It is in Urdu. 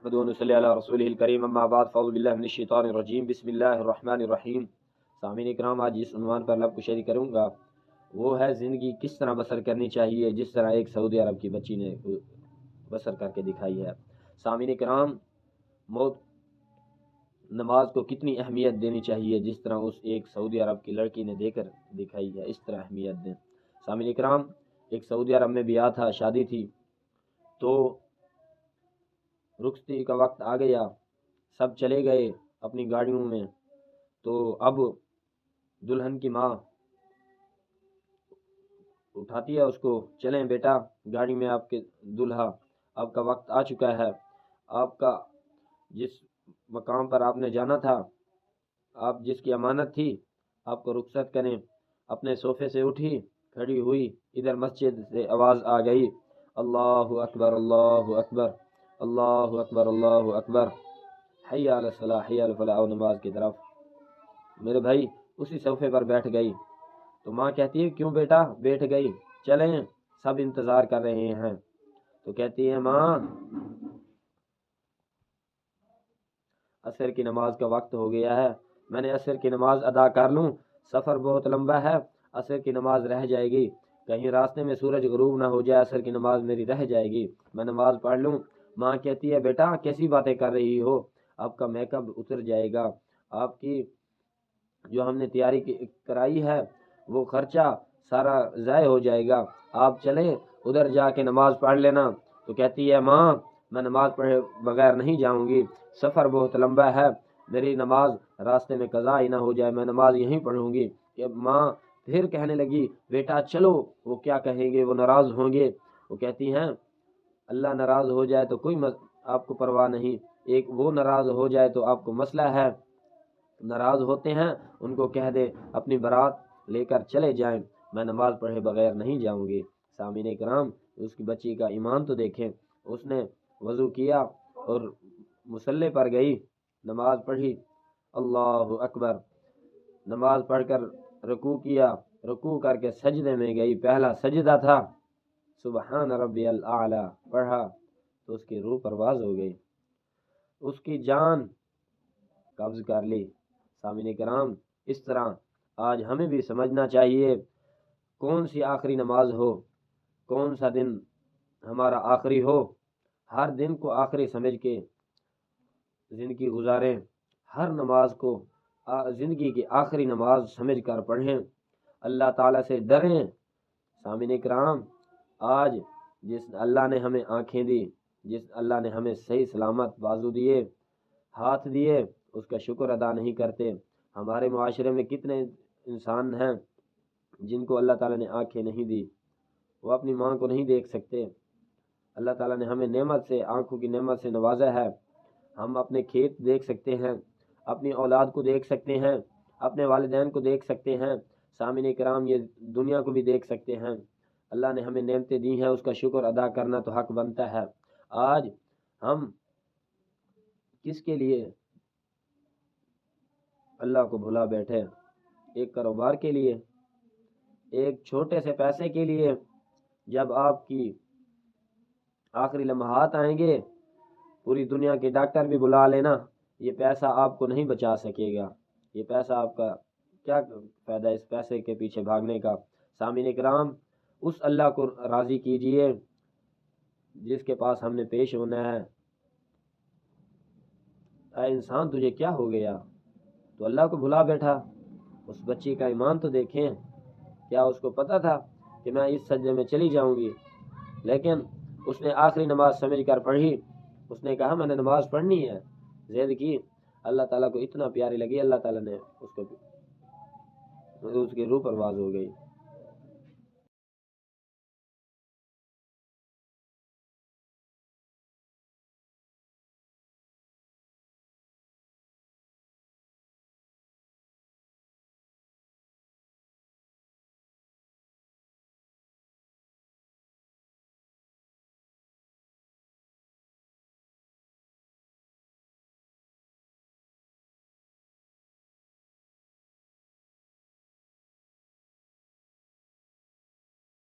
نحمدہ و نصلی علی رسولہ الکریم اما بعد فاعوذ باللہ من الشیطان الرجیم بسم اللہ الرحمن الرحیم۔ سامعین اکرام، آج جس عنوان پر لب کشیری کروں گا وہ ہے زندگی کس طرح بسر کرنی چاہیے، جس طرح ایک سعودی عرب کی بچی نے بسر کر کے دکھائی ہے۔ سامعین اکرام، موت نماز کو کتنی اہمیت دینی چاہیے، جس طرح اس ایک سعودی عرب کی لڑکی نے دے کر دکھائی ہے، اس طرح اہمیت دیں۔ سامعین اکرام، ایک سعودی عرب میں بیاہ تھا، شادی تھی، تو رخصتی کا وقت آ گیا، سب چلے گئے اپنی گاڑیوں میں، تو اب دلہن کی ماں اٹھاتی ہے اس کو، چلیں بیٹا گاڑی میں، آپ کے دلہا آپ کا وقت آ چکا ہے، آپ کا جس مقام پر آپ نے جانا تھا، آپ جس کی امانت تھی، آپ کو رخصت کریں۔ اپنے صوفے سے اٹھی، کھڑی ہوئی، ادھر مسجد سے آواز آ گئی، اللہ اکبر اللہ اکبر اللہ اکبر اللہ اکبر، حی علی الصلاح حی علی الفلاح، اور نماز کی طرف میرے بھائی اسی صوفے پر بیٹھ گئی۔ تو ماں کہتی ہے کیوں بیٹا بیٹھ گئی، چلیں سب انتظار کر رہے ہیں۔ تو کہتی ہے ماں عصر کی نماز کا وقت ہو گیا ہے، میں نے عصر کی نماز ادا کر لوں، سفر بہت لمبا ہے، عصر کی نماز رہ جائے گی، کہیں راستے میں سورج غروب نہ ہو جائے، عصر کی نماز میری رہ جائے گی، میں نماز پڑھ لوں۔ ماں کہتی ہے بیٹا کیسی باتیں کر رہی ہو، آپ کا میک اپ اتر جائے گا، آپ کی جو ہم نے تیاری کرائی ہے وہ خرچہ سارا ضائع ہو جائے گا، آپ چلیں ادھر جا کے نماز پڑھ لینا۔ تو کہتی ہے ماں میں نماز پڑھے بغیر نہیں جاؤں گی، سفر بہت لمبا ہے، میری نماز راستے میں قضا ہی نہ ہو جائے، میں نماز یہیں پڑھوں گی۔ کہ ماں پھر کہنے لگی بیٹا چلو، وہ کیا کہیں گے، وہ ناراض ہوں گے۔ وہ کہتی ہیں اللہ ناراض ہو جائے تو کوئی آپ کو پرواہ نہیں، ایک وہ ناراض ہو جائے تو آپ کو مسئلہ ہے، ناراض ہوتے ہیں ان کو کہہ دے اپنی برات لے کر چلے جائیں، میں نماز پڑھے بغیر نہیں جاؤں گی۔ سامعین کرام، اس کی بچی کا ایمان تو دیکھیں، اس نے وضو کیا اور مصلی پر گئی، نماز پڑھی، اللہ اکبر، نماز پڑھ کر رکوع کیا، رکوع کر کے سجدے میں گئی، پہلا سجدہ تھا، سبحان ربی الاعلی پڑھا تو اس کی روح پرواز ہو گئی، اس کی جان قبض کر لی۔ سامعین کرام، اس طرح آج ہمیں بھی سمجھنا چاہیے کون سی آخری نماز ہو، کون سا دن ہمارا آخری ہو، ہر دن کو آخری سمجھ کے زندگی گزاریں، ہر نماز کو زندگی کی آخری نماز سمجھ کر پڑھیں، اللہ تعالیٰ سے ڈریں۔ سامعین کرام، آج جس اللہ نے ہمیں آنکھیں دی، جس اللہ نے ہمیں صحیح سلامت بازو دیے، ہاتھ دیے، اس کا شکر ادا نہیں کرتے۔ ہمارے معاشرے میں کتنے انسان ہیں جن کو اللہ تعالیٰ نے آنکھیں نہیں دی، وہ اپنی ماں کو نہیں دیکھ سکتے۔ اللہ تعالیٰ نے ہمیں نعمت سے، آنکھوں کی نعمت سے نوازا ہے، ہم اپنے کھیت دیکھ سکتے ہیں، اپنی اولاد کو دیکھ سکتے ہیں، اپنے والدین کو دیکھ سکتے ہیں، سامعین کرام یہ دنیا کو بھی دیکھ سکتے ہیں۔ اللہ نے ہمیں نعمتیں دی ہیں، اس کا شکر ادا کرنا تو حق بنتا ہے۔ آج ہم کس کے لیے اللہ کو بھلا بیٹھے، ایک کاروبار کے لیے، ایک چھوٹے سے پیسے کے لیے؟ جب آپ کی آخری لمحات آئیں گے، پوری دنیا کے ڈاکٹر بھی بلا لینا، یہ پیسہ آپ کو نہیں بچا سکے گا، یہ پیسہ آپ کا کیا فائدہ اس پیسے کے پیچھے بھاگنے کا۔ سامعین کرام، اس اللہ کو راضی کیجئے جس کے پاس ہم نے پیش ہونا ہے۔ اے انسان تجھے کیا ہو گیا، تو اللہ کو بھلا بیٹھا۔ اس بچی کا ایمان تو دیکھیں، کیا اس کو پتا تھا کہ میں اس سجدے میں چلی جاؤں گی؟ لیکن اس نے آخری نماز سمجھ کر پڑھی، اس نے کہا میں نے نماز پڑھنی ہے، ضد کی، اللہ تعالیٰ کو اتنا پیاری لگی، اللہ تعالیٰ نے اس کی روح پرواز ہو گئی۔